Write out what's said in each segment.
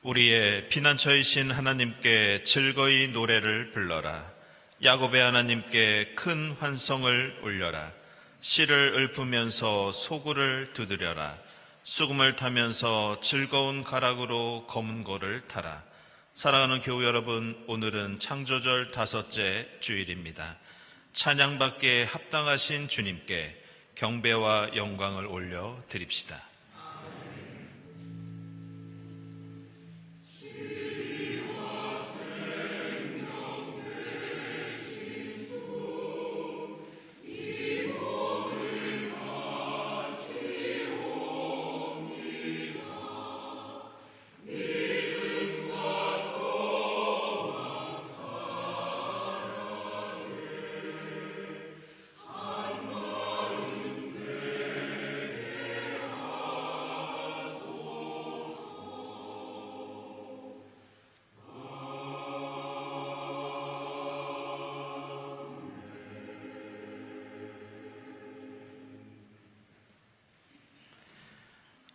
우리의 피난처이신 하나님께 즐거이 노래를 불러라. 야곱의 하나님께 큰 환성을 올려라. 씨를 읊으면서 소굴을 두드려라. 수금을 타면서 즐거운 가락으로 검은 고를 타라. 사랑하는 교우 여러분, 오늘은 창조절 5째 주일입니다. 찬양받기에 합당하신 주님께 경배와 영광을 올려 드립시다.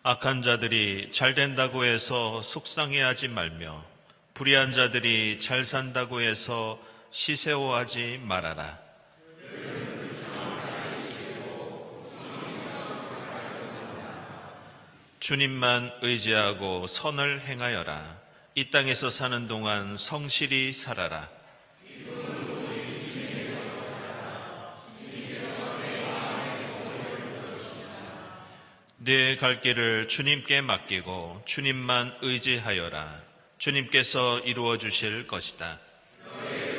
악한 자들이 잘 된다고 해서 속상해하지 말며 불의한 자들이 잘 산다고 해서 시세워하지 말아라. 주님만 의지하고 선을 행하여라. 이 땅에서 사는 동안 성실히 살아라. 네 갈 길을 주님께 맡기고 주님만 의지하여라. 주님께서 이루어 주실 것이다. 아멘.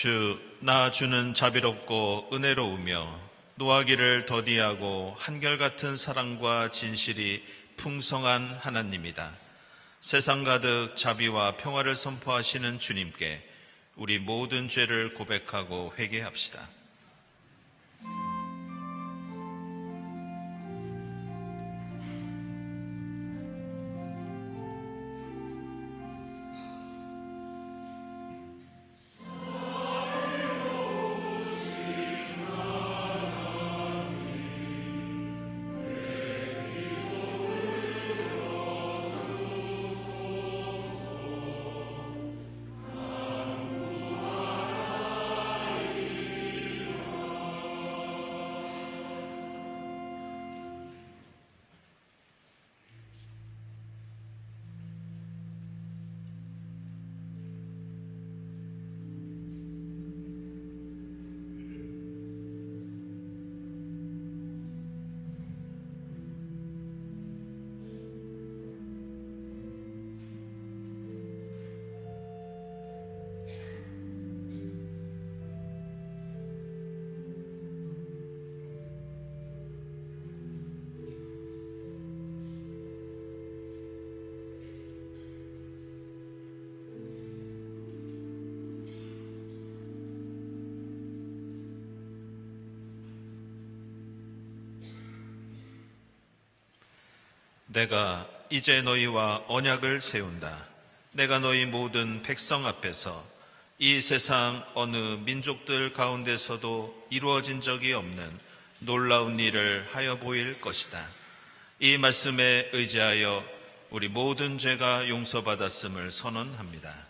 주, 나 주는 자비롭고 은혜로우며 노하기를 더디하고 한결같은 사랑과 진실이 풍성한 하나님이다. 세상 가득 자비와 평화를 선포하시는 주님께 우리 모든 죄를 고백하고 회개합시다. 내가 이제 너희와 언약을 세운다. 내가 너희 모든 백성 앞에서 이 세상 어느 민족들 가운데서도 이루어진 적이 없는 놀라운 일을 하여 보일 것이다. 이 말씀에 의지하여 우리 모든 죄가 용서받았음을 선언합니다.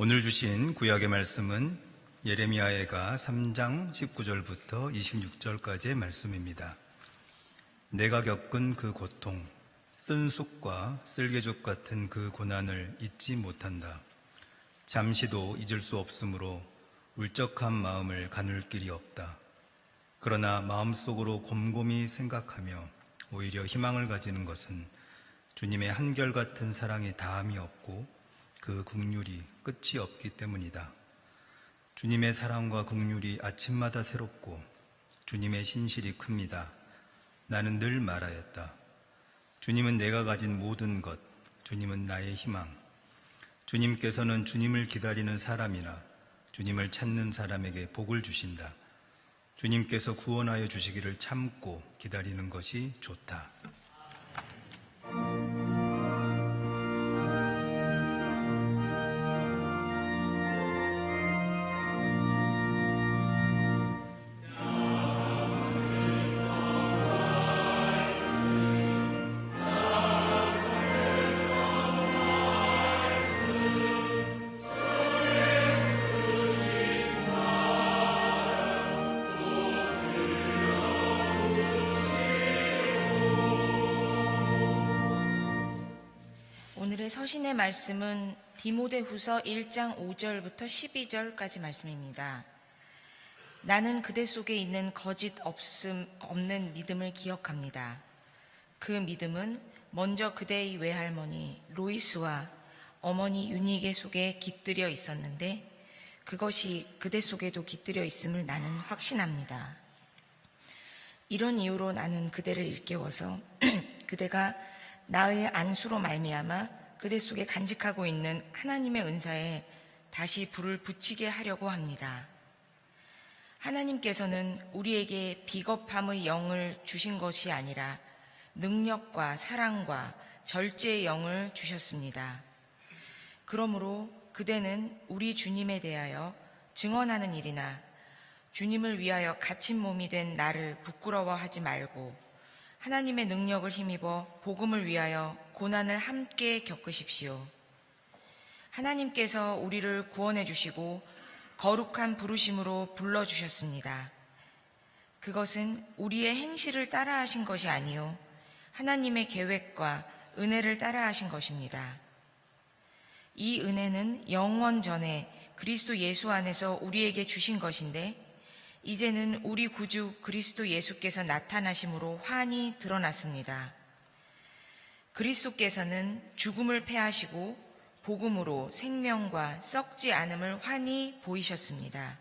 오늘 주신 구약의 말씀은 예레미야해가 3장 19절부터 26절까지의 말씀입니다. 내가 겪은 그 고통, 쓴쑥과 쓸개죽 같은 그 고난을 잊지 못한다. 잠시도 잊을 수 없으므로 울적한 마음을 가눌 길이 없다. 그러나 마음속으로 곰곰이 생각하며 오히려 희망을 가지는 것은 주님의 한결같은 사랑에 다함이 없고 그 긍휼이 끝이 없기 때문이다. 주님의 사랑과 긍휼이 아침마다 새롭고 주님의 신실이 큽니다. 나는 늘 말하였다. 주님은 내가 가진 모든 것, 주님은 나의 희망. 주님께서는 주님을 기다리는 사람이나 주님을 찾는 사람에게 복을 주신다. 주님께서 구원하여 주시기를 참고 기다리는 것이 좋다. 오늘의 서신의 말씀은 디모데후서 1장 5절부터 12절까지 말씀입니다. 나는 그대 속에 있는 거짓 없는 믿음을 기억합니다. 그 믿음은 먼저 그대의 외할머니 로이스와 어머니 유니게 속에 깃들여 있었는데 그것이 그대 속에도 깃들여 있음을 나는 확신합니다. 이런 이유로 나는 그대를 일깨워서 그대가 나의 안수로 말미암아 그대 속에 간직하고 있는 하나님의 은사에 다시 불을 붙이게 하려고 합니다. 하나님께서는 우리에게 비겁함의 영을 주신 것이 아니라 능력과 사랑과 절제의 영을 주셨습니다. 그러므로 그대는 우리 주님에 대하여 증언하는 일이나 주님을 위하여 갇힌 몸이 된 나를 부끄러워하지 말고 하나님의 능력을 힘입어 복음을 위하여 고난을 함께 겪으십시오. 하나님께서 우리를 구원해 주시고 거룩한 부르심으로 불러주셨습니다. 그것은 우리의 행실을 따라하신 것이 아니요 하나님의 계획과 은혜를 따라하신 것입니다. 이 은혜는 영원 전에 그리스도 예수 안에서 우리에게 주신 것인데 이제는 우리 구주 그리스도 예수께서 나타나심으로 환히 드러났습니다. 그리스도께서는 죽음을 패하시고 복음으로 생명과 썩지 않음을 환히 보이셨습니다.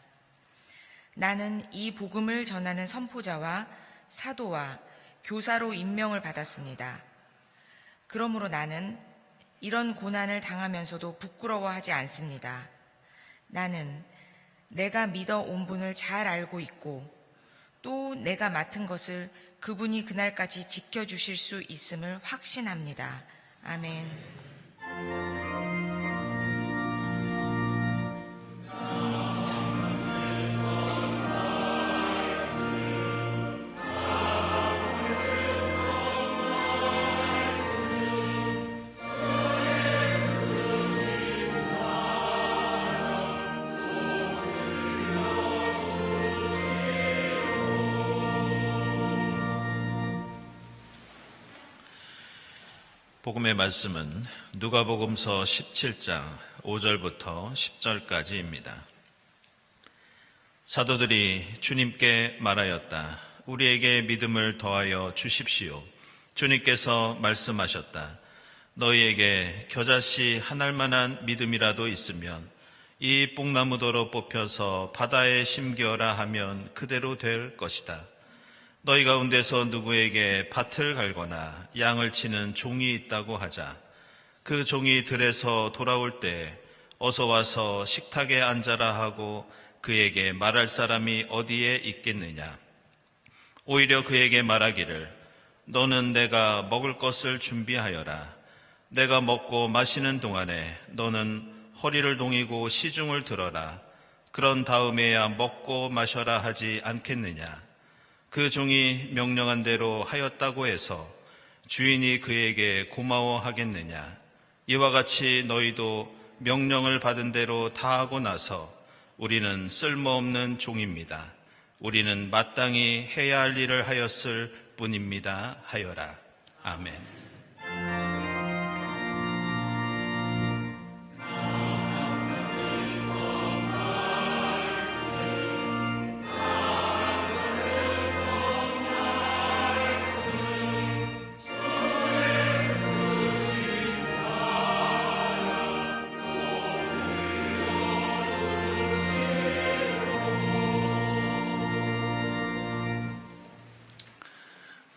나는 이 복음을 전하는 선포자와 사도와 교사로 임명을 받았습니다. 그러므로 나는 이런 고난을 당하면서도 부끄러워하지 않습니다. 나는 내가 믿어 온 분을 잘 알고 있고 또 내가 맡은 것을 그분이 그날까지 지켜주실 수 있음을 확신합니다. 아멘. 복음의 말씀은 누가복음서 17장 5절부터 10절까지입니다. 사도들이 주님께 말하였다. 우리에게 믿음을 더하여 주십시오. 주님께서 말씀하셨다. 너희에게 겨자씨 한 알만한 믿음이라도 있으면 이 뽕나무도로 뽑혀서 바다에 심기어라 하면 그대로 될 것이다. 너희 가운데서 누구에게 밭을 갈거나 양을 치는 종이 있다고 하자. 그 종이 들에서 돌아올 때 어서 와서 식탁에 앉아라 하고 그에게 말할 사람이 어디에 있겠느냐. 오히려 그에게 말하기를 너는 내가 먹을 것을 준비하여라. 내가 먹고 마시는 동안에 너는 허리를 동이고 시중을 들어라. 그런 다음에야 먹고 마셔라 하지 않겠느냐. 그 종이 명령한 대로 하였다고 해서 주인이 그에게 고마워하겠느냐. 이와 같이 너희도 명령을 받은 대로 다 하고 나서 우리는 쓸모없는 종입니다. 우리는 마땅히 해야 할 일을 하였을 뿐입니다. 하여라. 아멘.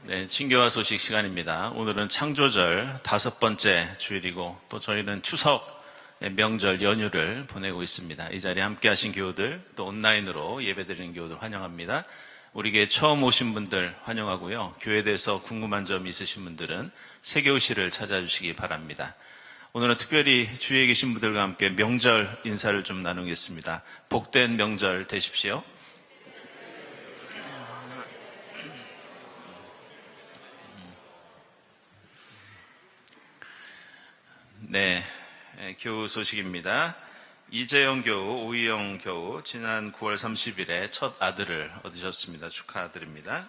네, 친교와 소식 시간입니다. 오늘은 창조절 5번째 주일이고 또 저희는 추석 명절 연휴를 보내고 있습니다. 이 자리에 함께 하신 교우들 또 온라인으로 예배드리는 교우들 환영합니다. 우리 교회 처음 오신 분들 환영하고요. 교회에 대해서 궁금한 점 있으신 분들은 세교실을 찾아주시기 바랍니다. 오늘은 특별히 주위에 계신 분들과 함께 명절 인사를 좀 나누겠습니다. 복된 명절 되십시오. 네, 교우 소식입니다. 이재영 교우, 오희영 교우 지난 9월 30일에 첫 아들을 얻으셨습니다. 축하드립니다.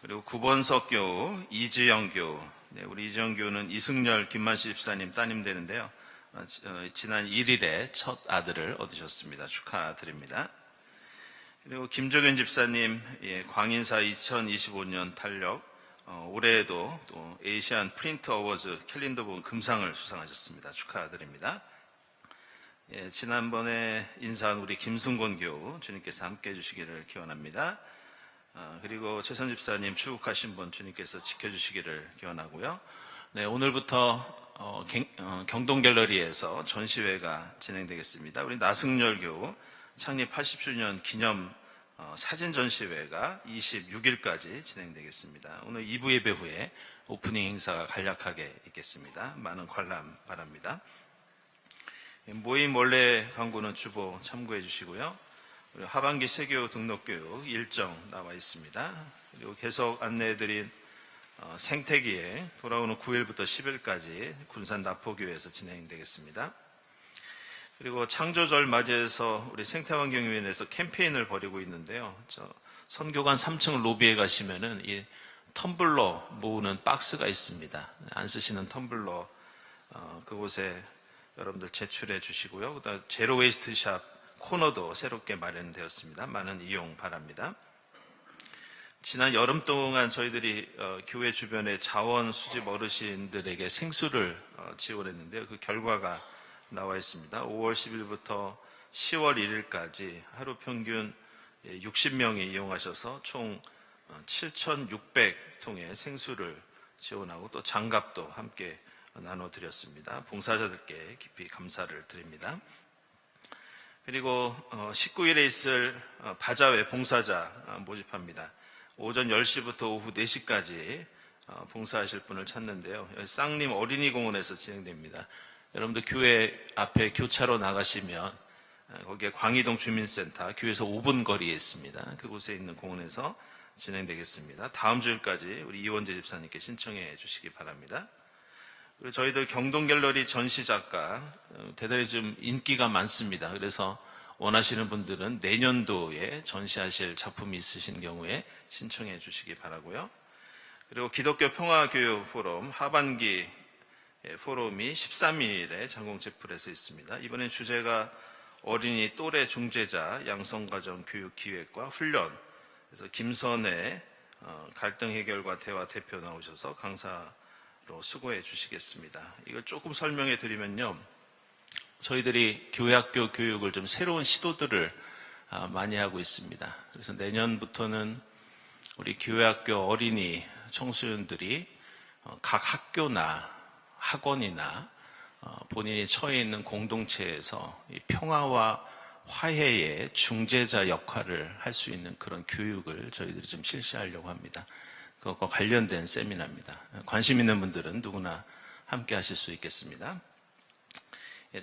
그리고 구본석 교우, 이지영 교우, 우리 이지영 교우는 이승열, 김만시 집사님 따님 되는데요. 지난 1일에 첫 아들을 얻으셨습니다. 축하드립니다. 그리고 김종현 집사님, 광인사 2025년 탄력, 올해에도 또 에이시안 프린트 어워즈 캘린더 부분 금상을 수상하셨습니다. 축하드립니다. 지난번에 인사한 우리 김승곤 교우 주님께서 함께 해주시기를 기원합니다. 그리고 최선 집사님 출국하신 분 주님께서 지켜주시기를 기원하고요. 네, 오늘부터 경동 갤러리에서 전시회가 진행되겠습니다. 우리 나승열 교우 창립 80주년 기념 사진 전시회가 26일까지 진행되겠습니다. 오늘 2부 예배 후에 오프닝 행사가 간략하게 있겠습니다. 많은 관람 바랍니다. 모임 원래 광고는 주보 참고해 주시고요. 그리고 하반기 세교 등록교육 일정 나와 있습니다. 그리고 계속 안내해드린 생태기에 돌아오는 9일부터 10일까지 군산 나포교회에서 진행되겠습니다. 그리고 창조절 맞이해서 우리 생태환경위원회에서 캠페인을 벌이고 있는데요. 선교관 3층 로비에 가시면은 이 텀블러 모으는 박스가 있습니다. 안 쓰시는 텀블러 그곳에 여러분들 제출해 주시고요. 그다음 제로 웨이스트 샵 코너도 새롭게 마련되었습니다. 많은 이용 바랍니다. 지난 여름 동안 저희들이 교회 주변의 자원 수집 어르신들에게 생수를 지원했는데요. 그 결과가 나와 있습니다. 5월 10일부터 10월 1일까지 하루 평균 60명이 이용하셔서 총 7,600통의 생수를 지원하고 또 장갑도 함께 나눠드렸습니다. 봉사자들께 깊이 감사를 드립니다. 그리고 19일에 있을 바자회 봉사자 모집합니다. 오전 10시부터 오후 4시까지 봉사하실 분을 찾는데요. 쌍림 어린이공원에서 진행됩니다. 여러분들 교회 앞에 교차로 나가시면 거기에 광희동 주민센터 교회에서 5분 거리에 있습니다. 그곳에 있는 공원에서 진행되겠습니다. 다음 주일까지 우리 이원재 집사님께 신청해 주시기 바랍니다. 그리고 저희들 경동갤러리 전시작가 대단히 좀 인기가 많습니다. 그래서 원하시는 분들은 내년도에 전시하실 작품이 있으신 경우에 신청해 주시기 바라고요. 그리고 기독교 평화교육 포럼 하반기 포럼이 13일에 장공제풀에서 있습니다. 이번엔 주제가 어린이 또래 중재자 양성가정 교육 기획과 훈련. 그래서 김선혜 갈등 해결과 대화 대표 나오셔서 강사로 수고해 주시겠습니다. 이걸 조금 설명해 드리면요. 저희들이 교회학교 교육을 좀 새로운 시도들을 많이 하고 있습니다. 그래서 내년부터는 우리 교회학교 어린이 청소년들이 각 학교나 학원이나 본인이 처해 있는 공동체에서 이 평화와 화해의 중재자 역할을 할 수 있는 그런 교육을 저희들이 좀 실시하려고 합니다. 그것과 관련된 세미나입니다. 관심 있는 분들은 누구나 함께 하실 수 있겠습니다.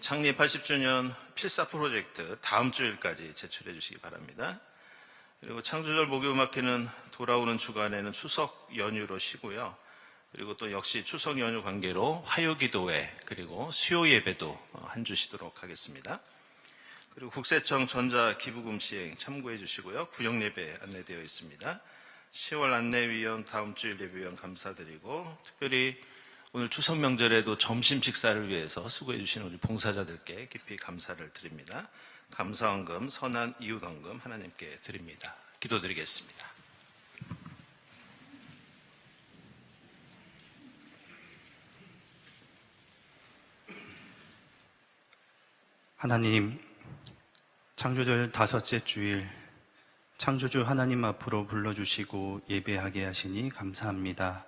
창립 80주년 필사 프로젝트 다음 주일까지 제출해 주시기 바랍니다. 그리고 창조절 목요음악회는 돌아오는 주간에는 추석 연휴로 쉬고요. 그리고 또 역시 추석 연휴 관계로 화요기도회 그리고 수요 예배도 한 주 쉬도록 하겠습니다. 그리고 국세청 전자기부금 시행 참고해 주시고요. 구역 예배 안내되어 있습니다. 10월 안내위원 다음 주일 예배위원 감사드리고 특별히 오늘 추석 명절에도 점심 식사를 위해서 수고해 주신 우리 봉사자들께 깊이 감사를 드립니다. 감사헌금, 선한 이웃헌금 하나님께 드립니다. 기도드리겠습니다. 하나님, 창조절 5째 주일 창조주 하나님 앞으로 불러주시고 예배하게 하시니 감사합니다.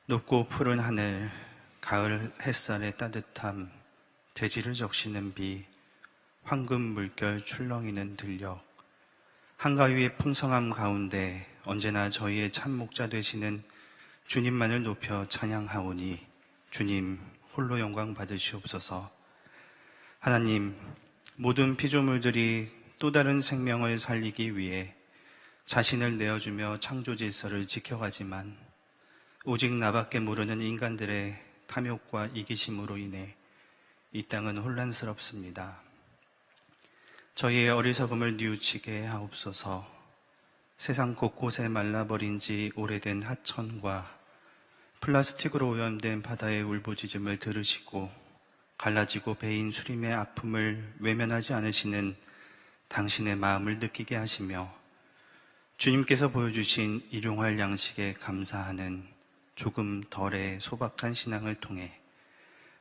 높고 푸른 하늘, 가을 햇살의 따뜻함, 대지를 적시는 비, 황금 물결 출렁이는 들녘, 한가위의 풍성함 가운데 언제나 저희의 참목자 되시는 주님만을 높여 찬양하오니 주님 홀로 영광 받으시옵소서. 하나님, 모든 피조물들이 또 다른 생명을 살리기 위해 자신을 내어주며 창조 질서를 지켜가지만 오직 나밖에 모르는 인간들의 탐욕과 이기심으로 인해 이 땅은 혼란스럽습니다. 저희의 어리석음을 뉘우치게 하옵소서. 세상 곳곳에 말라버린 지 오래된 하천과 플라스틱으로 오염된 바다의 울부짖음을 들으시고 갈라지고 베인 수림의 아픔을 외면하지 않으시는 당신의 마음을 느끼게 하시며 주님께서 보여주신 일용할 양식에 감사하는 조금 덜의 소박한 신앙을 통해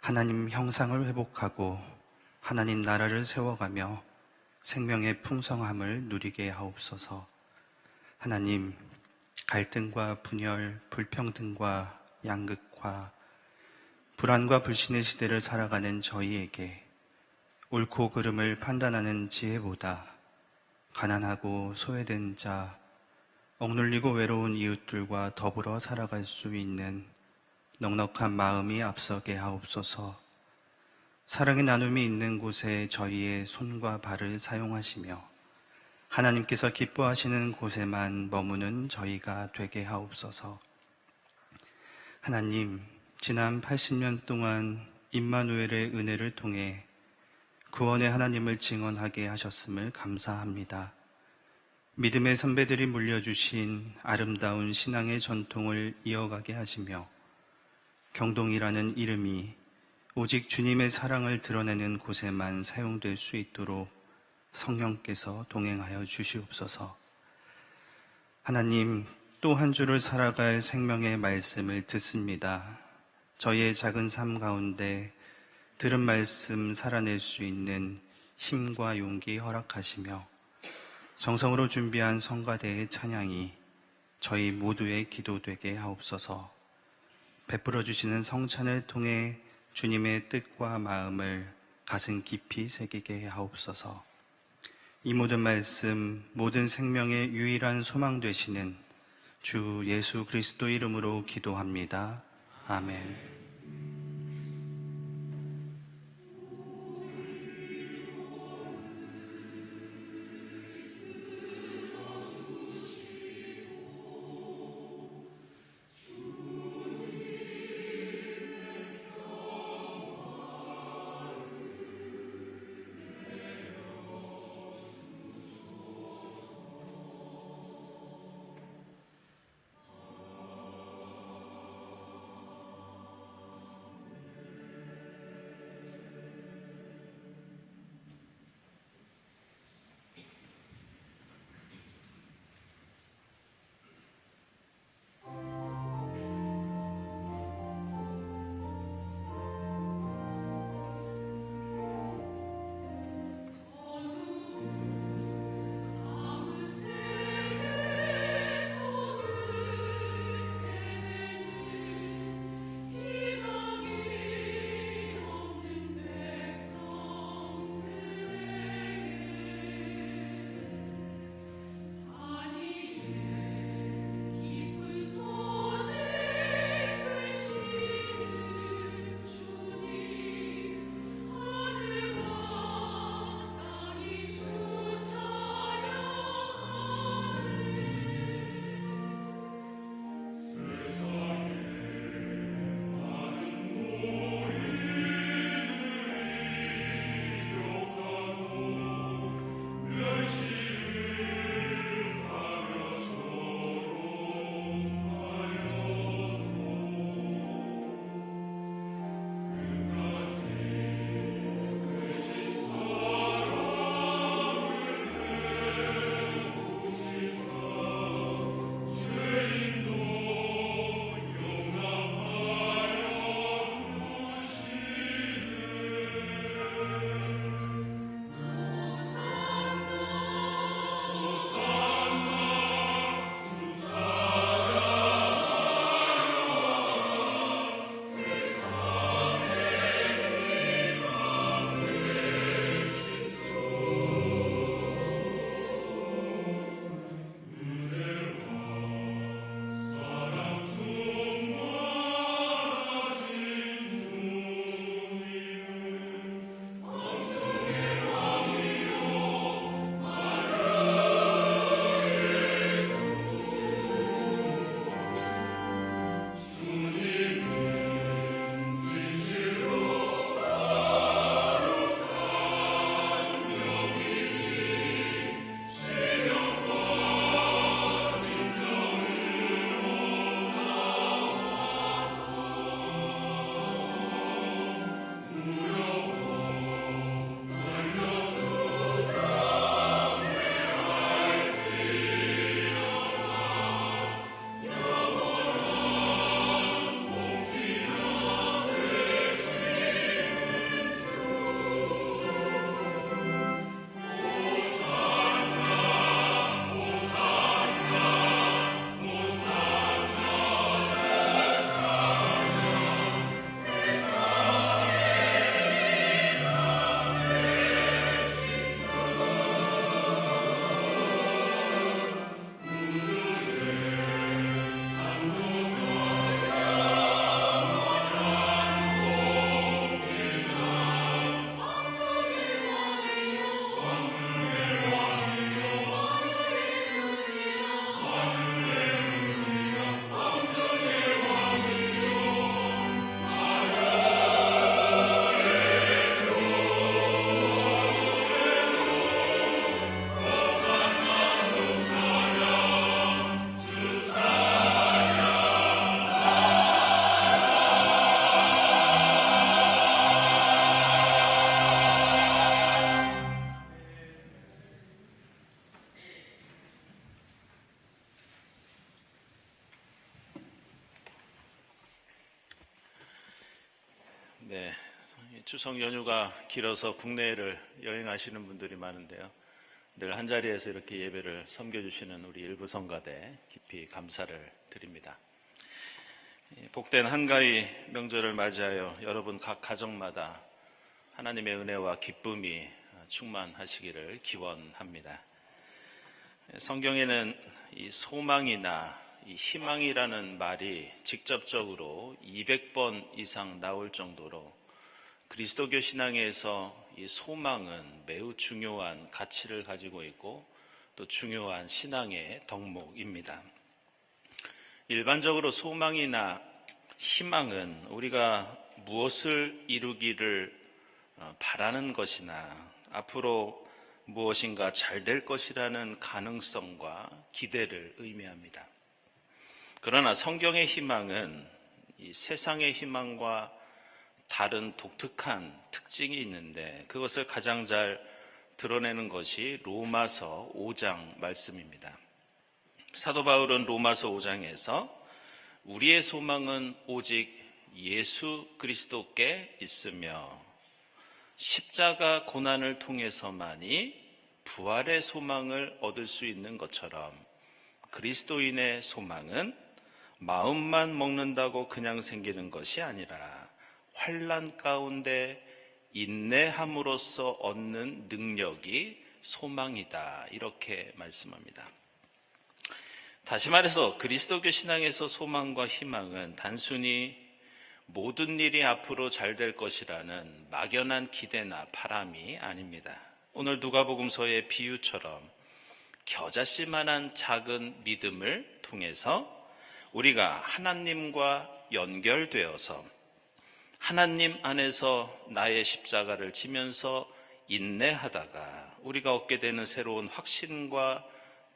하나님 형상을 회복하고 하나님 나라를 세워가며 생명의 풍성함을 누리게 하옵소서. 하나님, 갈등과 분열, 불평등과 양극화, 불안과 불신의 시대를 살아가는 저희에게 옳고 그름을 판단하는 지혜보다 가난하고 소외된 자, 억눌리고 외로운 이웃들과 더불어 살아갈 수 있는 넉넉한 마음이 앞서게 하옵소서. 사랑의 나눔이 있는 곳에 저희의 손과 발을 사용하시며 하나님께서 기뻐하시는 곳에만 머무는 저희가 되게 하옵소서. 하나님, 지난 80년 동안 임마누엘의 은혜를 통해 구원의 하나님을 증언하게 하셨음을 감사합니다. 믿음의 선배들이 물려주신 아름다운 신앙의 전통을 이어가게 하시며 경동이라는 이름이 오직 주님의 사랑을 드러내는 곳에만 사용될 수 있도록 성령께서 동행하여 주시옵소서. 하나님, 또 한 주를 살아갈 생명의 말씀을 듣습니다. 저희의 작은 삶 가운데 들은 말씀 살아낼 수 있는 힘과 용기 허락하시며 정성으로 준비한 성가대의 찬양이 저희 모두의 기도되게 하옵소서. 베풀어 주시는 성찬을 통해 주님의 뜻과 마음을 가슴 깊이 새기게 하옵소서. 이 모든 말씀, 모든 생명의 유일한 소망 되시는 주 예수 그리스도 이름으로 기도합니다. 아멘. 추석 연휴가 길어서 국내를 여행하시는 분들이 많은데요. 늘 한자리에서 이렇게 예배를 섬겨주시는 우리 일부 성가대 깊이 감사를 드립니다. 복된 한가위 명절을 맞이하여 여러분 각 가정마다 하나님의 은혜와 기쁨이 충만하시기를 기원합니다. 성경에는 이 소망이나 이 희망이라는 말이 직접적으로 200번 이상 나올 정도로 그리스도교 신앙에서 이 소망은 매우 중요한 가치를 가지고 있고 또 중요한 신앙의 덕목입니다. 일반적으로 소망이나 희망은 우리가 무엇을 이루기를 바라는 것이나 앞으로 무엇인가 잘 될 것이라는 가능성과 기대를 의미합니다. 그러나 성경의 희망은 이 세상의 희망과 다른 독특한 특징이 있는데 그것을 가장 잘 드러내는 것이 로마서 5장 말씀입니다. 사도 바울은 로마서 5장에서 우리의 소망은 오직 예수 그리스도께 있으며 십자가 고난을 통해서만이 부활의 소망을 얻을 수 있는 것처럼 그리스도인의 소망은 마음만 먹는다고 그냥 생기는 것이 아니라 환난 가운데 인내함으로써 얻는 능력이 소망이다. 이렇게 말씀합니다. 다시 말해서 그리스도교 신앙에서 소망과 희망은 단순히 모든 일이 앞으로 잘 될 것이라는 막연한 기대나 바람이 아닙니다. 오늘 누가복음서의 비유처럼 겨자씨만한 작은 믿음을 통해서 우리가 하나님과 연결되어서 하나님 안에서 나의 십자가를 지면서 인내하다가 우리가 얻게 되는 새로운 확신과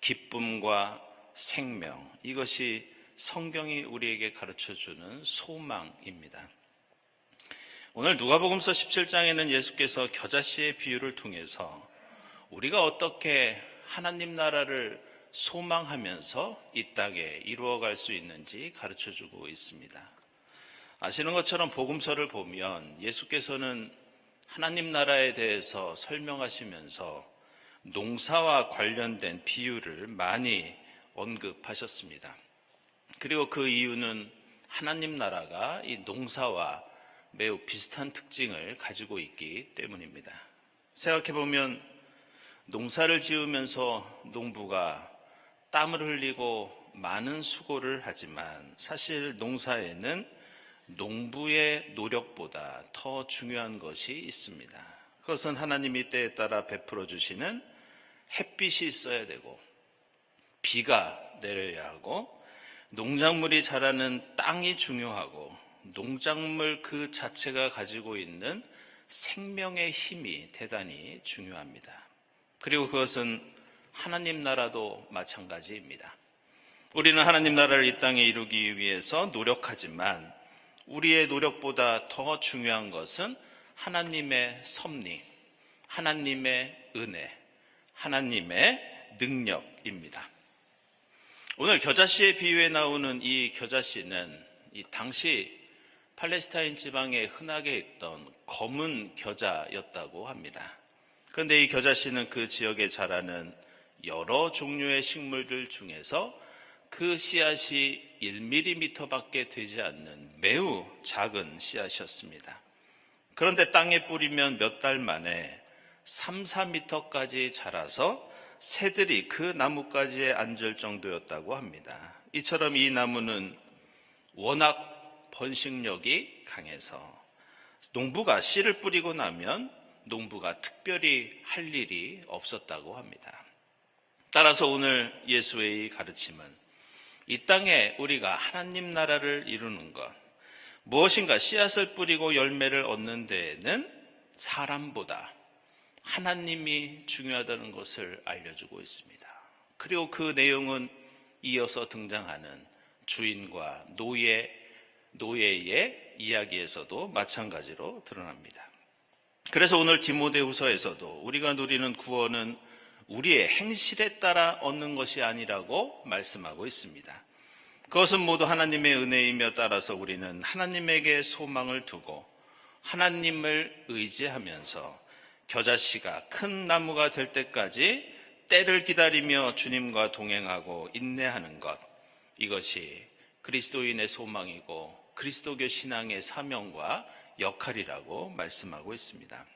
기쁨과 생명, 이것이 성경이 우리에게 가르쳐주는 소망입니다. 오늘 누가복음서 17장에는 예수께서 겨자씨의 비유를 통해서 우리가 어떻게 하나님 나라를 소망하면서 이 땅에 이루어갈 수 있는지 가르쳐주고 있습니다. 아시는 것처럼 복음서를 보면 예수께서는 하나님 나라에 대해서 설명하시면서 농사와 관련된 비유를 많이 언급하셨습니다. 그리고 그 이유는 하나님 나라가 이 농사와 매우 비슷한 특징을 가지고 있기 때문입니다. 생각해보면 농사를 지으면서 농부가 땀을 흘리고 많은 수고를 하지만 사실 농사에는 농부의 노력보다 더 중요한 것이 있습니다. 그것은 하나님이 때에 따라 베풀어 주시는 햇빛이 있어야 되고 비가 내려야 하고 농작물이 자라는 땅이 중요하고 농작물 그 자체가 가지고 있는 생명의 힘이 대단히 중요합니다. 그리고 그것은 하나님 나라도 마찬가지입니다. 우리는 하나님 나라를 이 땅에 이루기 위해서 노력하지만 우리의 노력보다 더 중요한 것은 하나님의 섭리, 하나님의 은혜, 하나님의 능력입니다. 오늘 겨자씨의 비유에 나오는 이 겨자씨는 이 당시 팔레스타인 지방에 흔하게 있던 검은 겨자였다고 합니다. 그런데 이 겨자씨는 그 지역에 자라는 여러 종류의 식물들 중에서 그 씨앗이 1mm밖에 되지 않는 매우 작은 씨앗이었습니다. 그런데 땅에 뿌리면 몇 달 만에 3, 4m까지 자라서 새들이 그 나뭇가지에 앉을 정도였다고 합니다. 이처럼 이 나무는 워낙 번식력이 강해서 농부가 씨를 뿌리고 나면 농부가 특별히 할 일이 없었다고 합니다. 따라서 오늘 예수의 이 가르침은 이 땅에 우리가 하나님 나라를 이루는 것, 무엇인가 씨앗을 뿌리고 열매를 얻는 데에는 사람보다 하나님이 중요하다는 것을 알려주고 있습니다. 그리고 그 내용은 이어서 등장하는 주인과 노예의 이야기에서도 마찬가지로 드러납니다. 그래서 오늘 디모데후서에서도 우리가 누리는 구원은 우리의 행실에 따라 얻는 것이 아니라고 말씀하고 있습니다. 그것은 모두 하나님의 은혜이며 따라서 우리는 하나님에게 소망을 두고 하나님을 의지하면서 겨자씨가 큰 나무가 될 때까지 때를 기다리며 주님과 동행하고 인내하는 것, 이것이 그리스도인의 소망이고 그리스도교 신앙의 사명과 역할이라고 말씀하고 있습니다.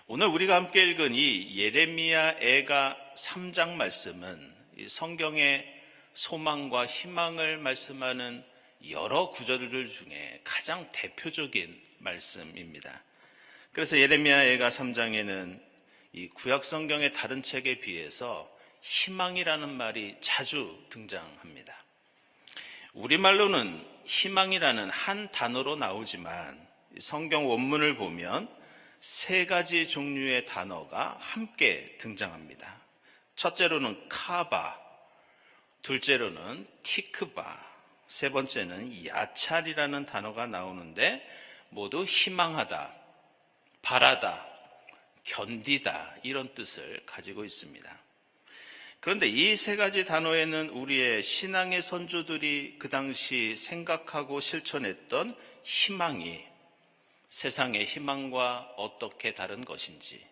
오늘 우리가 함께 읽은 이 예레미야 애가 3장 말씀은 이 성경의 소망과 희망을 말씀하는 여러 구절들 중에 가장 대표적인 말씀입니다. 그래서 예레미야 애가 3장에는 이 구약 성경의 다른 책에 비해서 희망이라는 말이 자주 등장합니다. 우리말로는 희망이라는 한 단어로 나오지만 성경 원문을 보면 3가지 종류의 단어가 함께 등장합니다. 첫째로는 카바, 둘째로는 티크바, 세 번째는 야찰이라는 단어가 나오는데 모두 희망하다, 바라다, 견디다 이런 뜻을 가지고 있습니다. 그런데 이 3가지 단어에는 우리의 신앙의 선조들이 그 당시 생각하고 실천했던 희망이 세상의 희망과 어떻게 다른 것인지,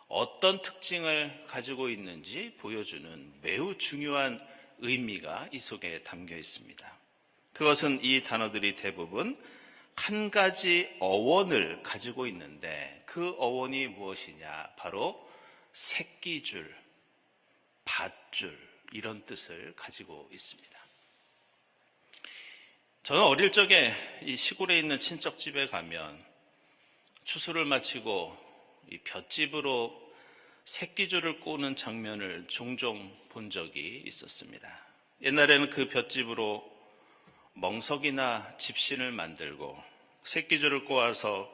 어떤 특징을 가지고 있는지 보여주는 매우 중요한 의미가 이 속에 담겨 있습니다. 그것은 이 단어들이 대부분 한 가지 어원을 가지고 있는데 그 어원이 무엇이냐? 바로 새끼줄, 밧줄 이런 뜻을 가지고 있습니다. 저는 어릴 적에 이 시골에 있는 친척집에 가면 추수를 마치고 이 볏짚으로 새끼줄을 꼬는 장면을 종종 본 적이 있었습니다. 옛날에는 그 볏짚으로 멍석이나 집신을 만들고 새끼줄을 꼬아서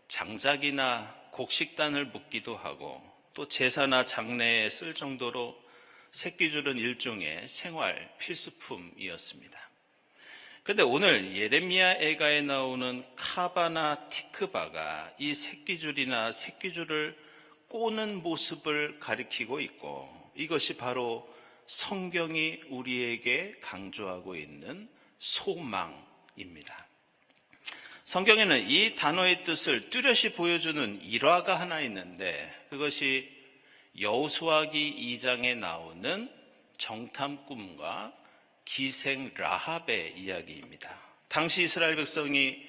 장작이나 곡식단을 묶기도 하고 또 제사나 장례에 쓸 정도로 새끼줄은 일종의 생활 필수품이었습니다. 그런데 오늘 예레미야 애가에 나오는 카바나 티크바가 이 새끼줄이나 새끼줄을 꼬는 모습을 가리키고 있고 이것이 바로 성경이 우리에게 강조하고 있는 소망입니다. 성경에는 이 단어의 뜻을 뚜렷이 보여주는 일화가 하나 있는데 그것이 여호수아기 2장에 나오는 정탐꾼과 기생 라합의 이야기입니다. 당시 이스라엘 백성이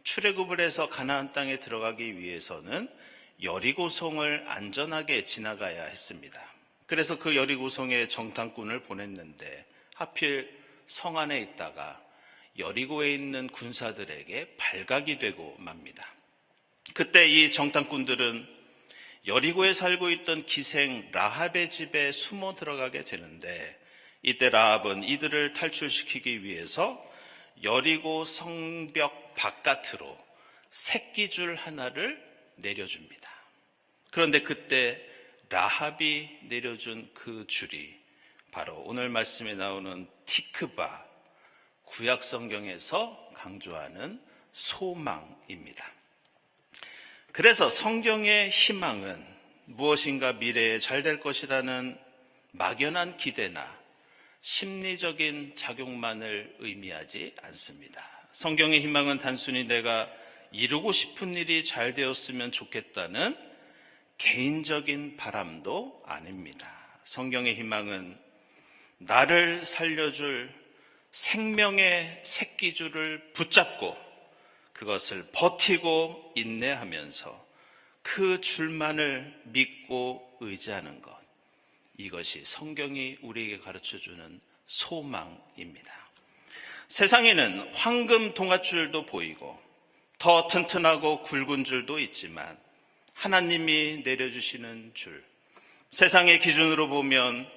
출애굽을 해서 가나안 땅에 들어가기 위해서는 여리고성을 안전하게 지나가야 했습니다. 그래서 그 여리고성에 정탐꾼을 보냈는데 하필 성 안에 있다가 여리고에 있는 군사들에게 발각이 되고 맙니다. 그때 이 정탐꾼들은 여리고에 살고 있던 기생 라합의 집에 숨어 들어가게 되는데 이때 라합은 이들을 탈출시키기 위해서 여리고 성벽 바깥으로 새끼줄 하나를 내려줍니다. 그런데 그때 라합이 내려준 그 줄이 바로 오늘 말씀에 나오는 티크바, 구약 성경에서 강조하는 소망입니다. 그래서 성경의 희망은 무엇인가 미래에 잘 될 것이라는 막연한 기대나 심리적인 작용만을 의미하지 않습니다. 성경의 희망은 단순히 내가 이루고 싶은 일이 잘 되었으면 좋겠다는 개인적인 바람도 아닙니다. 성경의 희망은 나를 살려줄 생명의 새끼줄을 붙잡고 그것을 버티고 인내하면서 그 줄만을 믿고 의지하는 것, 이것이 성경이 우리에게 가르쳐주는 소망입니다. 세상에는 황금 동아줄도 보이고 더 튼튼하고 굵은 줄도 있지만 하나님이 내려주시는 줄, 세상의 기준으로 보면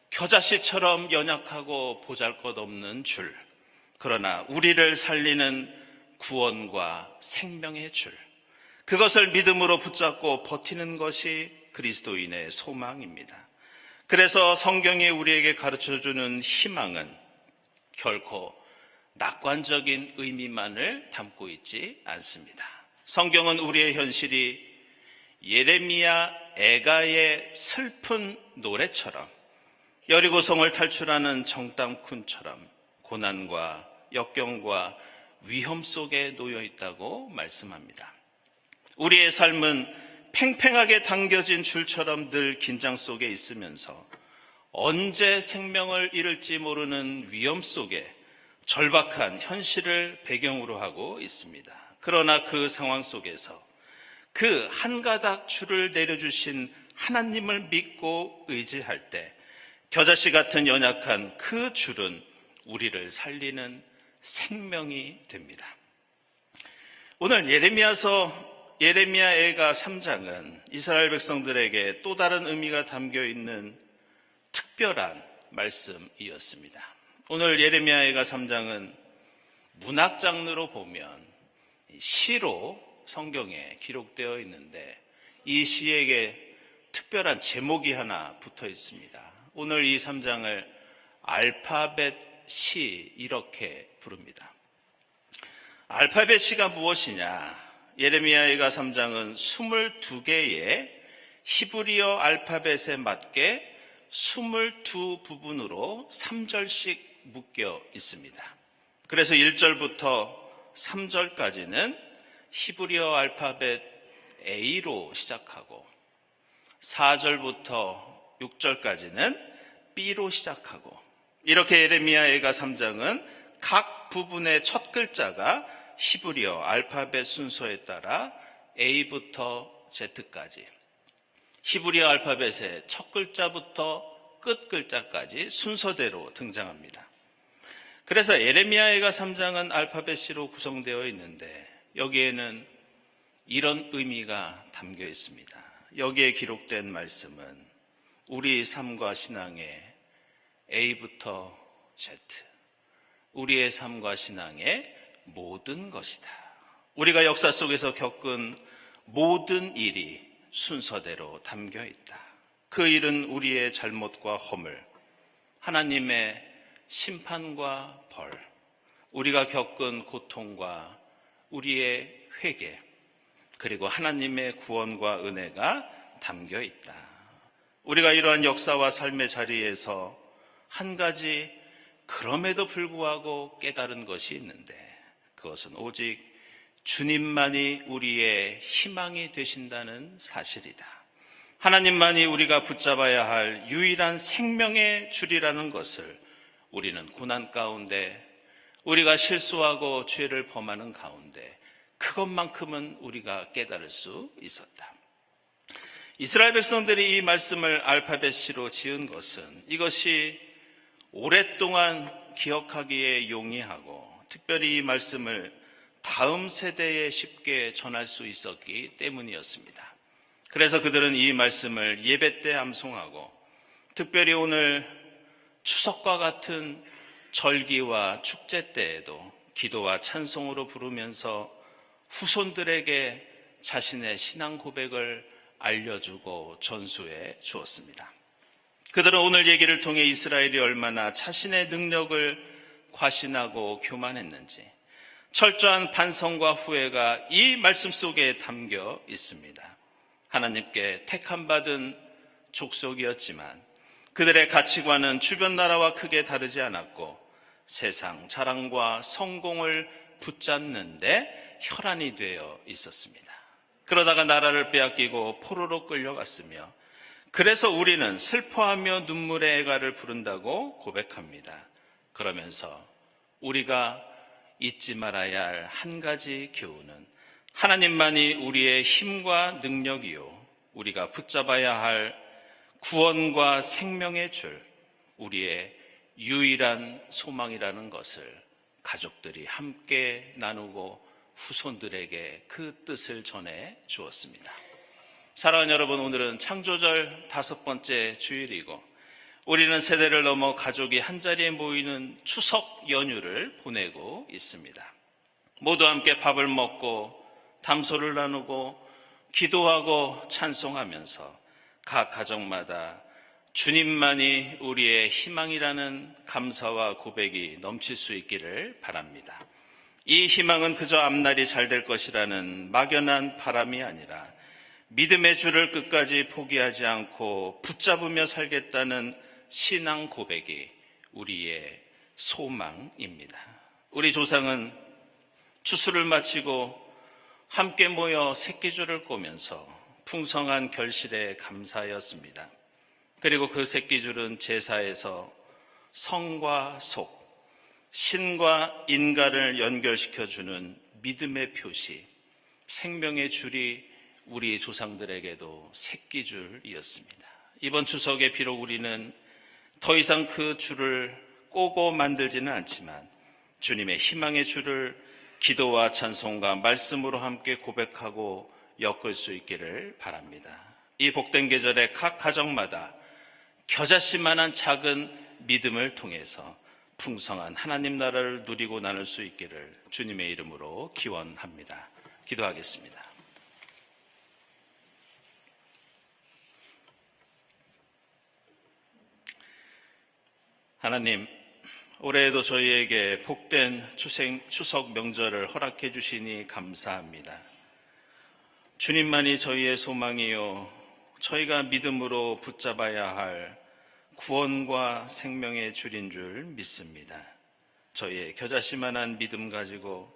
겨자씨처럼 연약하고 보잘것없는 줄, 그러나 우리를 살리는 구원과 생명의 줄, 그것을 믿음으로 붙잡고 버티는 것이 그리스도인의 소망입니다. 그래서 성경이 우리에게 가르쳐주는 희망은 결코 낙관적인 의미만을 담고 있지 않습니다. 성경은 우리의 현실이 예레미야 애가의 슬픈 노래처럼 여리고성을 탈출하는 정탐꾼처럼 고난과 역경과 위험 속에 놓여 있다고 말씀합니다. 우리의 삶은 팽팽하게 당겨진 줄처럼 늘 긴장 속에 있으면서 언제 생명을 잃을지 모르는 위험 속에 절박한 현실을 배경으로 하고 있습니다. 그러나 그 상황 속에서 그 한 가닥 줄을 내려주신 하나님을 믿고 의지할 때 겨자씨 같은 연약한 그 줄은 우리를 살리는 생명이 됩니다. 오늘 예레미야애가 3장은 이스라엘 백성들에게 또 다른 의미가 담겨 있는 특별한 말씀이었습니다. 오늘 예레미야애가 3장은 문학 장르로 보면 시로 성경에 기록되어 있는데 이 시에게 특별한 제목이 하나 붙어 있습니다. 오늘 이 3장을 알파벳 시 이렇게 부릅니다. 알파벳 시가 무엇이냐? 예레미야애가 3장은 22개의 히브리어 알파벳에 맞게 22부분으로 3절씩 묶여 있습니다. 그래서 1절부터 3절까지는 히브리어 알파벳 A로 시작하고 4절부터 6절까지는 B로 시작하고 이렇게 예레미야애가 3장은 각 부분의 첫 글자가 히브리어 알파벳 순서에 따라 A부터 Z까지 히브리어 알파벳의 첫 글자부터 끝 글자까지 순서대로 등장합니다. 그래서 예레미야애가 3장은 알파벳 C로 구성되어 있는데 여기에는 이런 의미가 담겨 있습니다. 여기에 기록된 말씀은 우리 삶과 신앙의 A부터 Z, 우리의 삶과 신앙의 모든 것이다. 우리가 역사 속에서 겪은 모든 일이 순서대로 담겨 있다. 그 일은 우리의 잘못과 허물, 하나님의 심판과 벌, 우리가 겪은 고통과 우리의 회개, 그리고 하나님의 구원과 은혜가 담겨 있다. 우리가 이러한 역사와 삶의 자리에서 한 가지 그럼에도 불구하고 깨달은 것이 있는데 그것은 오직 주님만이 우리의 희망이 되신다는 사실이다. 하나님만이 우리가 붙잡아야 할 유일한 생명의 줄이라는 것을 우리는 고난 가운데 우리가 실수하고 죄를 범하는 가운데 그것만큼은 우리가 깨달을 수 있었다. 이스라엘 백성들이 이 말씀을 알파벳 C로 지은 것은 이것이 오랫동안 기억하기에 용이하고 특별히 이 말씀을 다음 세대에 쉽게 전할 수 있었기 때문이었습니다. 그래서 그들은 이 말씀을 예배 때 암송하고 특별히 오늘 추석과 같은 절기와 축제 때에도 기도와 찬송으로 부르면서 후손들에게 자신의 신앙 고백을 알려주고 전수해 주었습니다. 그들은 오늘 얘기를 통해 이스라엘이 얼마나 자신의 능력을 과신하고 교만했는지 철저한 반성과 후회가 이 말씀 속에 담겨 있습니다. 하나님께 택함받은 족속이었지만 그들의 가치관은 주변 나라와 크게 다르지 않았고 세상 자랑과 성공을 붙잡는데 혈안이 되어 있었습니다. 그러다가 나라를 빼앗기고 포로로 끌려갔으며 그래서 우리는 슬퍼하며 눈물의 애가를 부른다고 고백합니다. 그러면서 우리가 잊지 말아야 할 한 가지 교훈은 하나님만이 우리의 힘과 능력이요 우리가 붙잡아야 할 구원과 생명의 줄, 우리의 유일한 소망이라는 것을 가족들이 함께 나누고 후손들에게 그 뜻을 전해 주었습니다. 사랑하는 여러분, 오늘은 창조절 5번째 주일이고 우리는 세대를 넘어 가족이 한자리에 모이는 추석 연휴를 보내고 있습니다. 모두 함께 밥을 먹고 담소를 나누고 기도하고 찬송하면서 각 가정마다 주님만이 우리의 희망이라는 감사와 고백이 넘칠 수 있기를 바랍니다. 이 희망은 그저 앞날이 잘 될 것이라는 막연한 바람이 아니라 믿음의 줄을 끝까지 포기하지 않고 붙잡으며 살겠다는 신앙 고백이 우리의 소망입니다. 우리 조상은 추수를 마치고 함께 모여 새끼줄을 꼬면서 풍성한 결실에 감사하였습니다. 그리고 그 새끼줄은 제사에서 성과 속, 신과 인간을 연결시켜주는 믿음의 표시, 생명의 줄이 우리 조상들에게도 새끼줄이었습니다. 이번 추석에 비록 우리는 더 이상 그 줄을 꼬고 만들지는 않지만 주님의 희망의 줄을 기도와 찬송과 말씀으로 함께 고백하고 엮을 수 있기를 바랍니다. 이 복된 계절에 각 가정마다 겨자씨만한 작은 믿음을 통해서 풍성한 하나님 나라를 누리고 나눌 수 있기를 주님의 이름으로 기원합니다. 기도하겠습니다. 하나님, 올해에도 저희에게 복된 추석 명절을 허락해 주시니 감사합니다. 주님만이 저희의 소망이요, 저희가 믿음으로 붙잡아야 할 구원과 생명의 줄인 줄 믿습니다. 저희의 겨자씨만한 믿음 가지고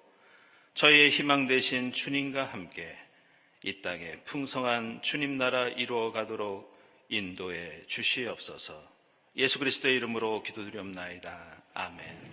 저희의 희망 되신 주님과 함께 이 땅에 풍성한 주님 나라 이루어 가도록 인도해 주시옵소서. 예수 그리스도의 이름으로 기도드리옵나이다. 아멘.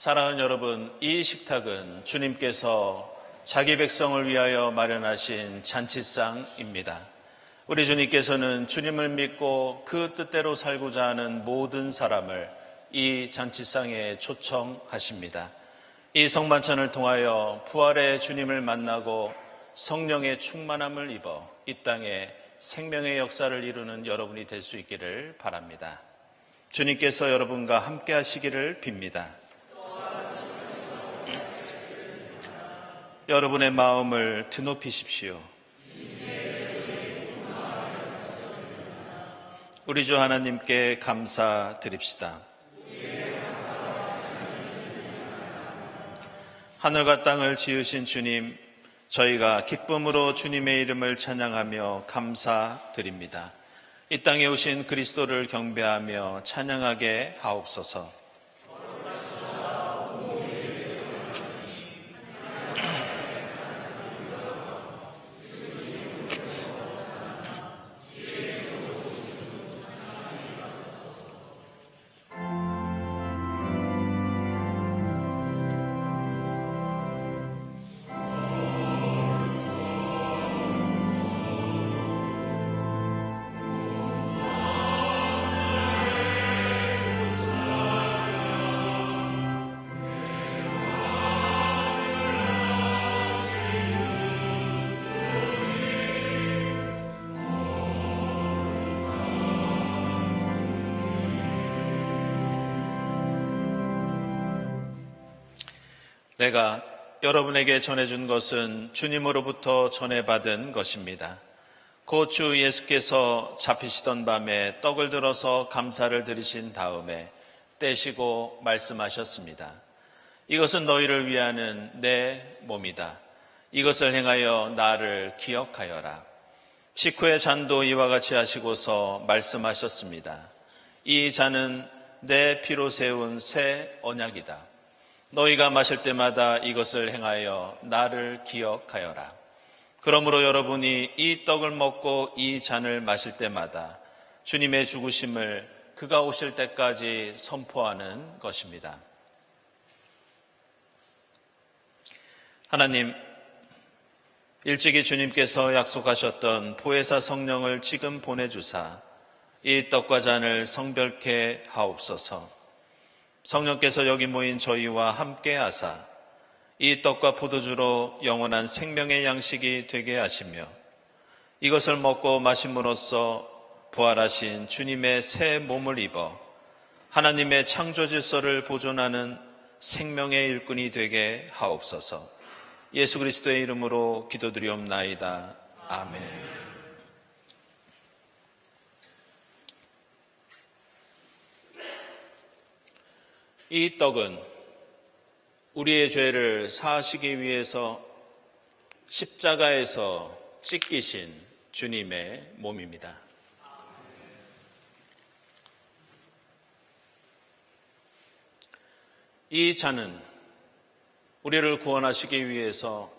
사랑하는 여러분, 이 식탁은 주님께서 자기 백성을 위하여 마련하신 잔치상입니다. 우리 주님께서는 주님을 믿고 그 뜻대로 살고자 하는 모든 사람을 이 잔치상에 초청하십니다. 이 성만찬을 통하여 부활의 주님을 만나고 성령의 충만함을 입어 이 땅에 생명의 역사를 이루는 여러분이 될 수 있기를 바랍니다. 주님께서 여러분과 함께 하시기를 빕니다. 여러분의 마음을 드높이십시오. 우리 주 하나님께 감사드립시다. 하늘과 땅을 지으신 주님, 저희가 기쁨으로 주님의 이름을 찬양하며 감사드립니다. 이 땅에 오신 그리스도를 경배하며 찬양하게 하옵소서. 내가 여러분에게 전해준 것은 주님으로부터 전해받은 것입니다. 곧 주 예수께서 잡히시던 밤에 떡을 들어서 감사를 드리신 다음에 떼시고 말씀하셨습니다. 이것은 너희를 위하는 내 몸이다. 이것을 행하여 나를 기억하여라. 식후에 잔도 이와 같이 하시고서 말씀하셨습니다. 이 잔은 내 피로 세운 새 언약이다. 너희가 마실 때마다 이것을 행하여 나를 기억하여라. 그러므로 여러분이 이 떡을 먹고 이 잔을 마실 때마다 주님의 죽으심을 그가 오실 때까지 선포하는 것입니다. 하나님, 일찍이 주님께서 약속하셨던 보혜사 성령을 지금 보내주사 이 떡과 잔을 성별케 하옵소서. 성령께서 여기 모인 저희와 함께 하사 이 떡과 포도주로 영원한 생명의 양식이 되게 하시며 이것을 먹고 마심으로써 부활하신 주님의 새 몸을 입어 하나님의 창조 질서를 보존하는 생명의 일꾼이 되게 하옵소서. 예수 그리스도의 이름으로 기도드리옵나이다. 아멘. 이 떡은 우리의 죄를 사하시기 위해서 십자가에서 찢기신 주님의 몸입니다. 이 잔은 우리를 구원하시기 위해서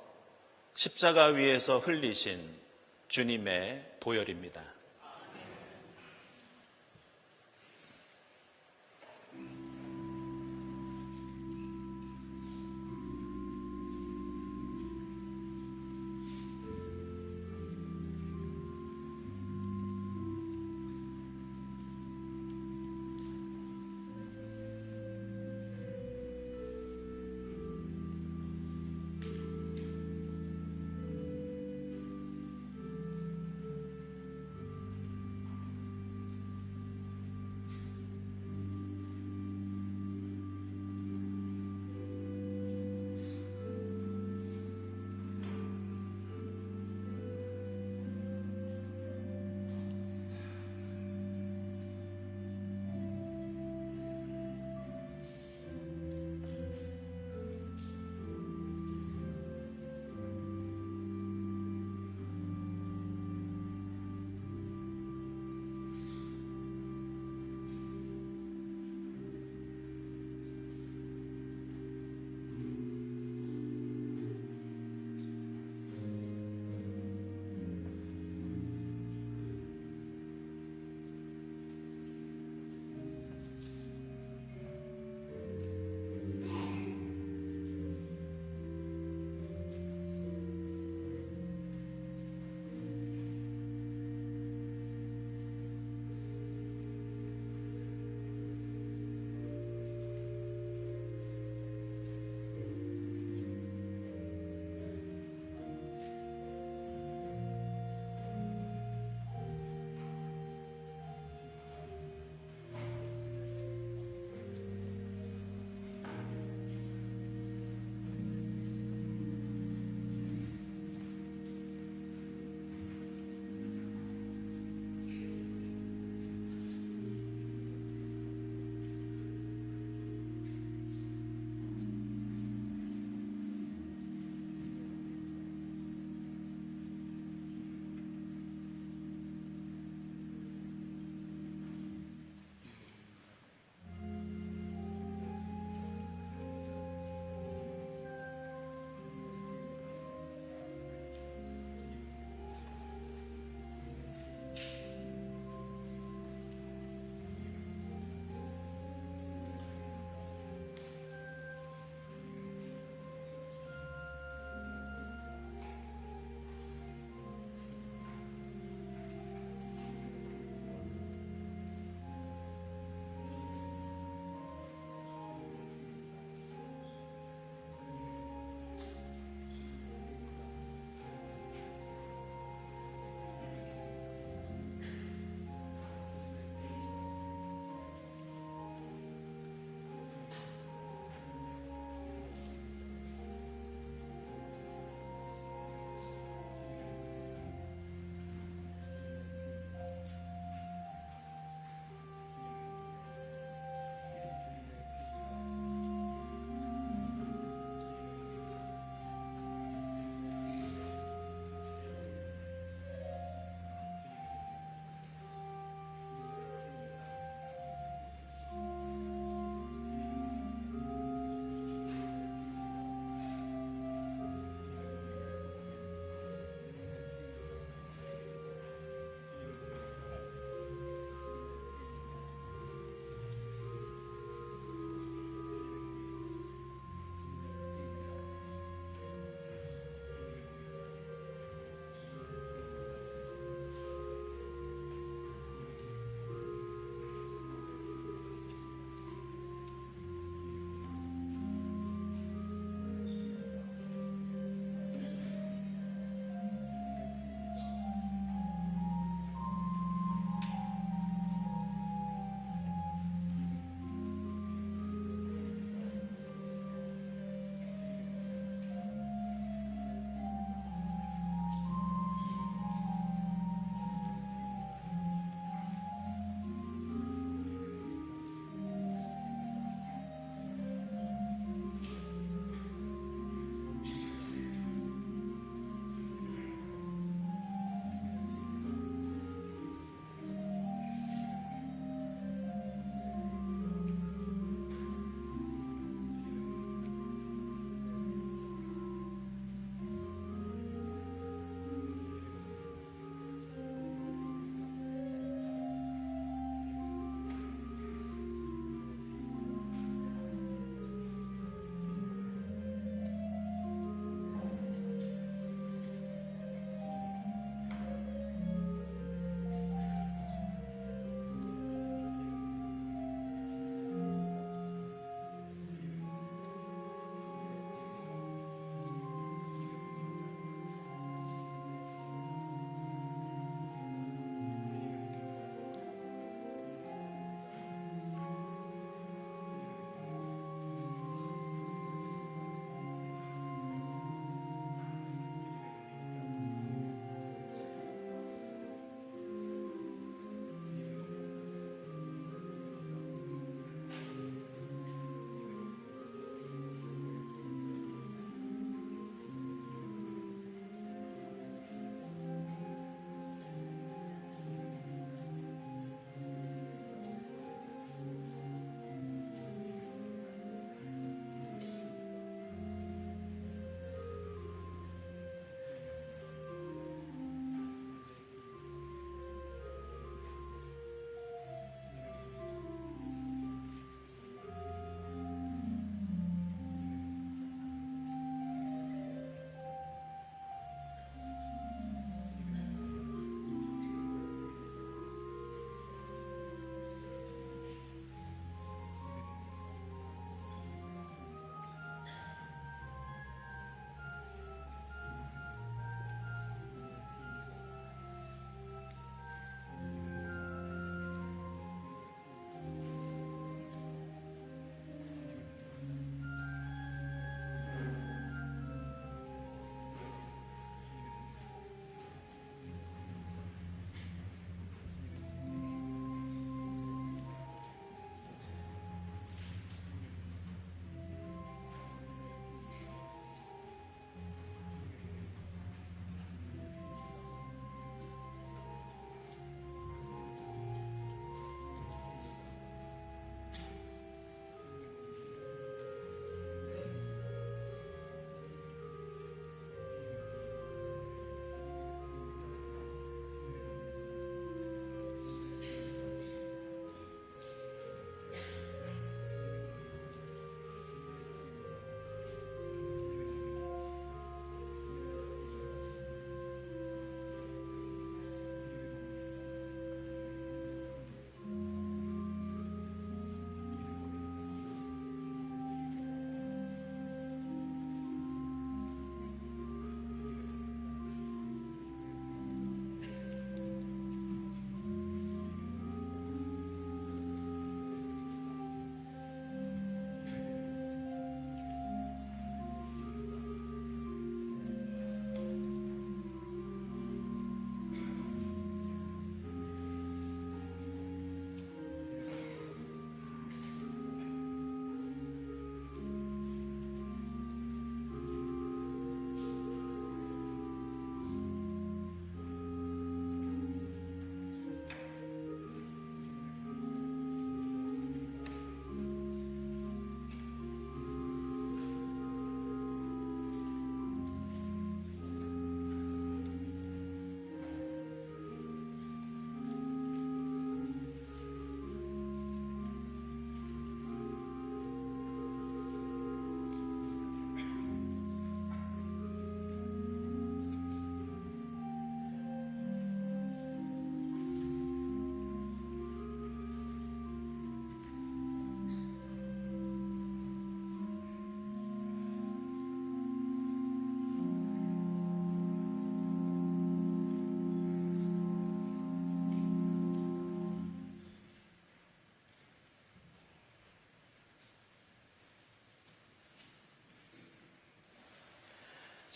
십자가 위에서 흘리신 주님의 보혈입니다.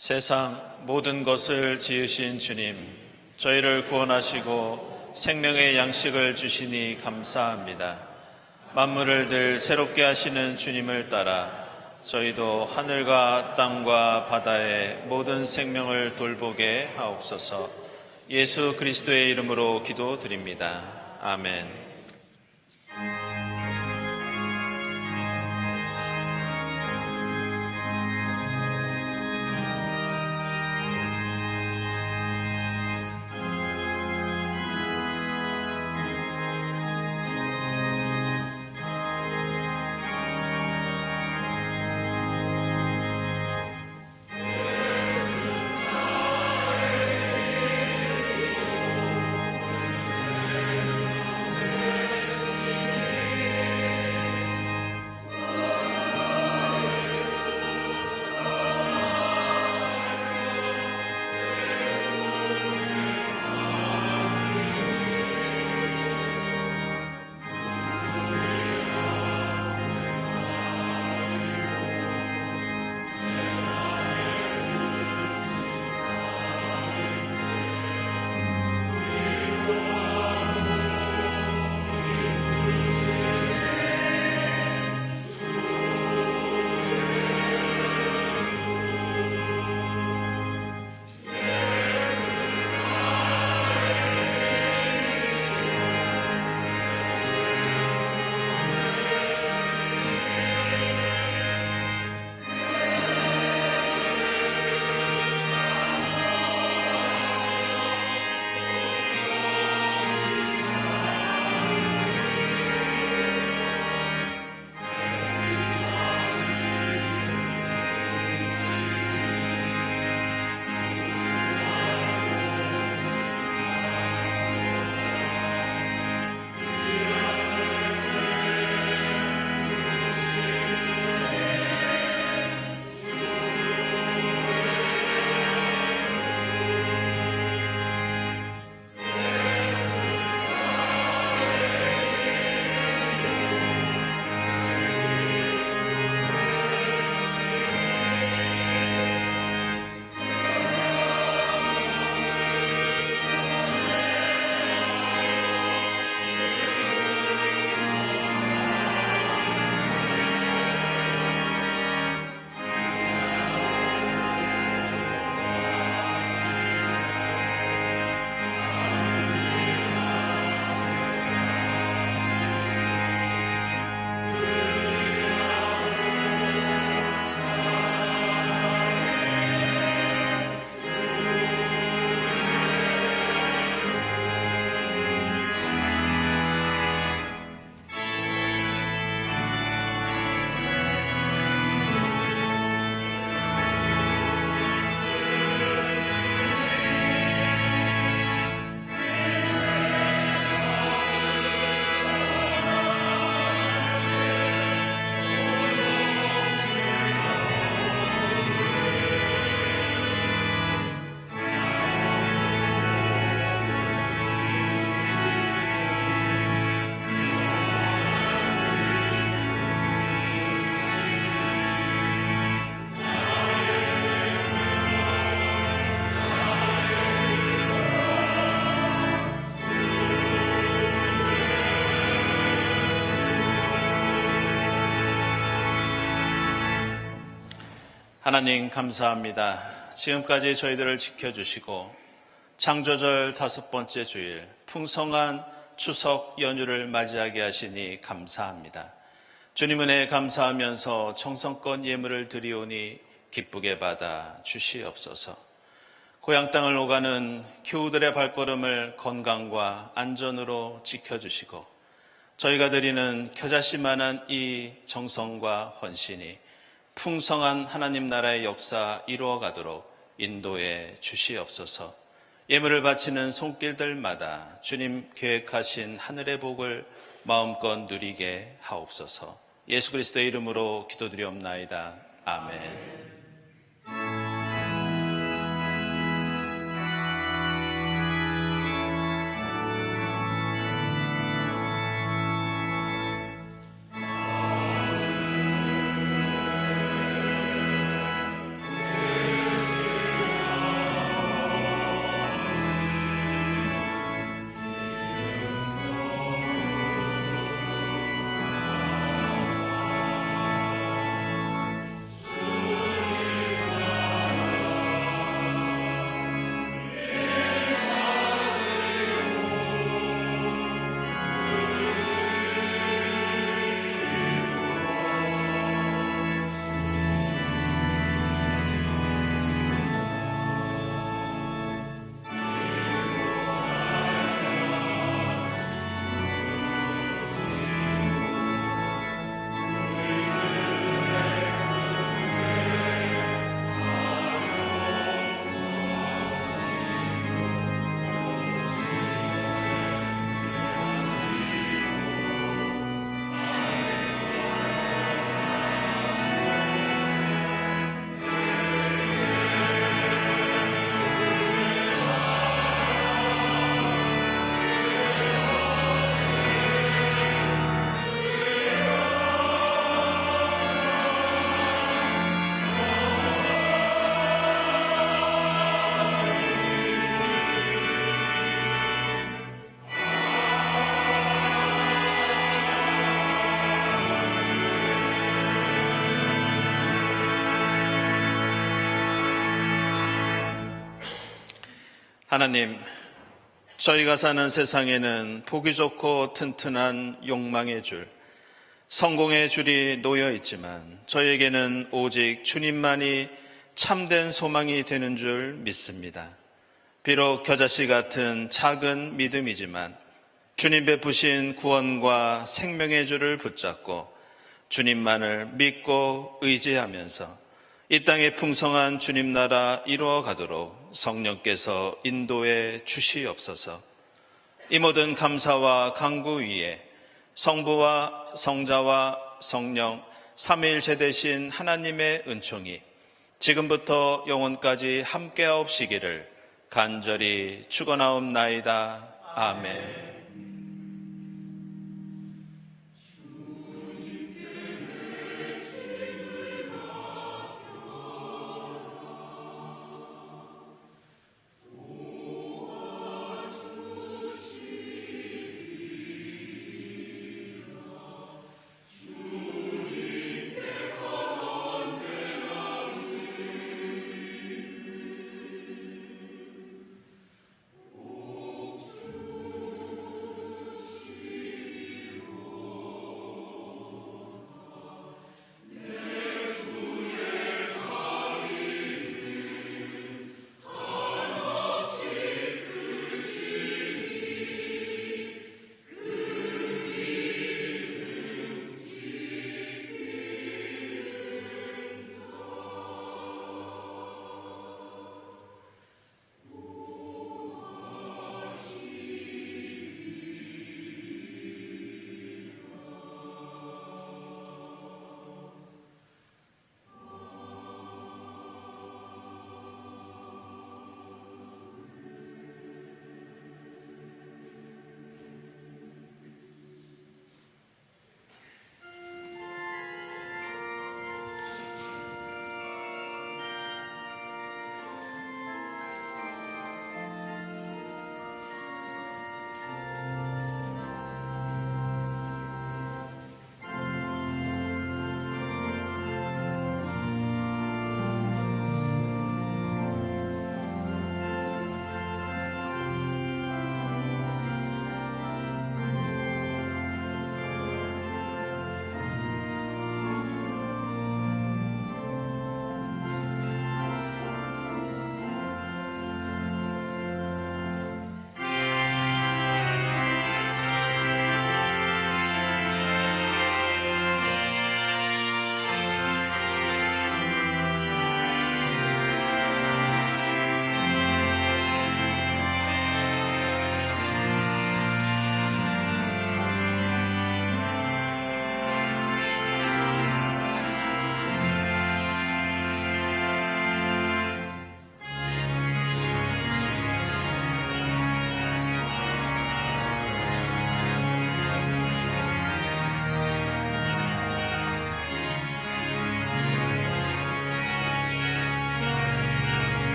세상 모든 것을 지으신 주님, 저희를 구원하시고 생명의 양식을 주시니 감사합니다. 만물을 늘 새롭게 하시는 주님을 따라 저희도 하늘과 땅과 바다의 모든 생명을 돌보게 하옵소서. 예수 그리스도의 이름으로 기도드립니다. 아멘. 하나님 감사합니다. 지금까지 저희들을 지켜주시고 창조절 5번째 주일 풍성한 추석 연휴를 맞이하게 하시니 감사합니다. 주님 은혜에 감사하면서 정성껏 예물을 드리오니 기쁘게 받아 주시옵소서. 고향 땅을 오가는 교우들의 발걸음을 건강과 안전으로 지켜주시고 저희가 드리는 겨자씨만한 이 정성과 헌신이 풍성한 하나님 나라의 역사 이루어가도록 인도해 주시옵소서. 예물을 바치는 손길들마다 주님 계획하신 하늘의 복을 마음껏 누리게 하옵소서. 예수 그리스도의 이름으로 기도드리옵나이다. 아멘. 하나님, 저희가 사는 세상에는 보기 좋고 튼튼한 욕망의 줄, 성공의 줄이 놓여 있지만 저에게는 오직 주님만이 참된 소망이 되는 줄 믿습니다. 비록 겨자씨 같은 작은 믿음이지만 주님 베푸신 구원과 생명의 줄을 붙잡고 주님만을 믿고 의지하면서 이 땅의 풍성한 주님 나라 이루어 가도록 성령께서 인도해 주시옵소서. 이 모든 감사와 간구 위에 성부와 성자와 성령 삼위일체 되신 하나님의 은총이 지금부터 영원까지 함께하옵시기를 간절히 축원하옵나이다. 아멘.